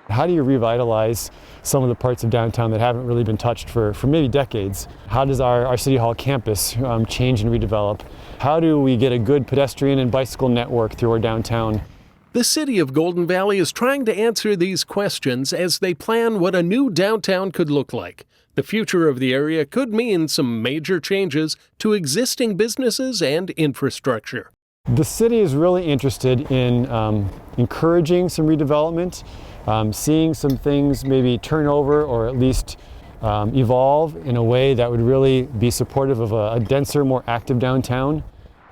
How do you revitalize some of the parts of downtown that haven't really been touched for maybe decades? How does our City Hall campus change and redevelop? How do we get a good pedestrian and bicycle network through our downtown? The city of Golden Valley is trying to answer these questions as they plan what a new downtown could look like. The future of the area could mean some major changes to existing businesses and infrastructure. The city is really interested in encouraging some redevelopment, seeing some things maybe turn over or at least evolve in a way that would really be supportive of a denser, more active downtown.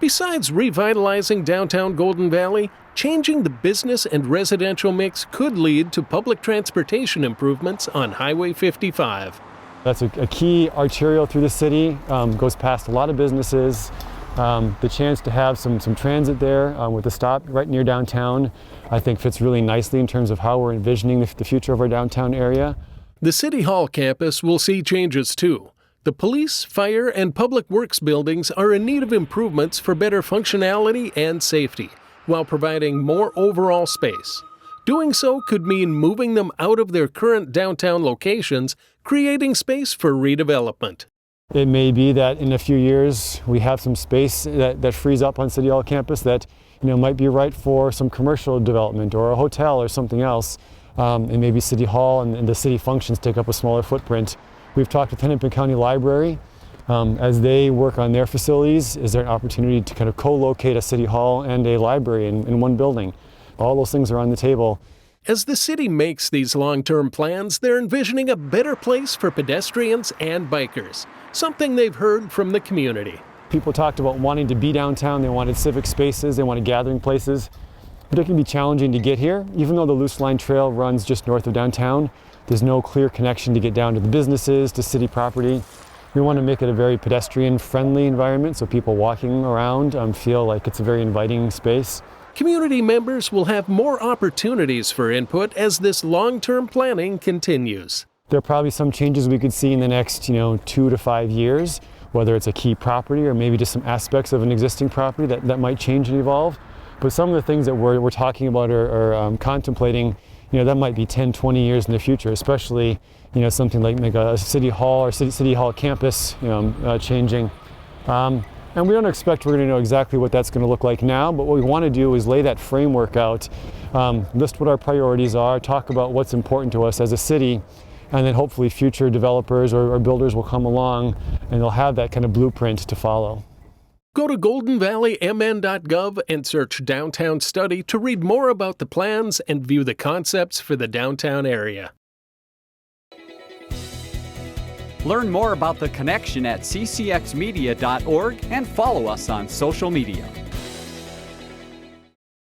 Besides revitalizing downtown Golden Valley, changing the business and residential mix could lead to public transportation improvements on Highway 55. That's a key arterial through the city, goes past a lot of businesses. The chance to have some transit there with a stop right near downtown, I think fits really nicely in terms of how we're envisioning the future of our downtown area. The City Hall campus will see changes too. The police, fire, and public works buildings are in need of improvements for better functionality and safety, while providing more overall space. Doing so could mean moving them out of their current downtown locations, creating space for redevelopment. It may be that in a few years we have some space that frees up on City Hall campus that might be right for some commercial development or a hotel or something else. And maybe City Hall and the city functions take up a smaller footprint. We've talked with Hennepin County Library. As they work on their facilities, is there an opportunity to kind of co-locate a City Hall and a library in one building? All those things are on the table. As the city makes these long-term plans, they're envisioning a better place for pedestrians and bikers, something they've heard from the community. People talked about wanting to be downtown, they wanted civic spaces, they wanted gathering places, but it can be challenging to get here. Even though the Loose Line Trail runs just north of downtown, there's no clear connection to get down to the businesses, to city property. We want to make it a very pedestrian-friendly environment so people walking around feel like it's a very inviting space. Community members will have more opportunities for input as this long-term planning continues. There are probably some changes we could see in the next 2 to 5 years, whether it's a key property or maybe just some aspects of an existing property that might change and evolve. But some of the things that we're talking about or contemplating, that might be 10, 20 years in the future, especially something like a City Hall or City Hall campus changing. And we don't expect we're going to know exactly what that's going to look like now, but what we want to do is lay that framework out, list what our priorities are, talk about what's important to us as a city, and then hopefully future developers or builders will come along and they'll have that kind of blueprint to follow. Go to goldenvalleymn.gov and search Downtown Study to read more about the plans and view the concepts for the downtown area. Learn more about The Connection at ccxmedia.org and follow us on social media.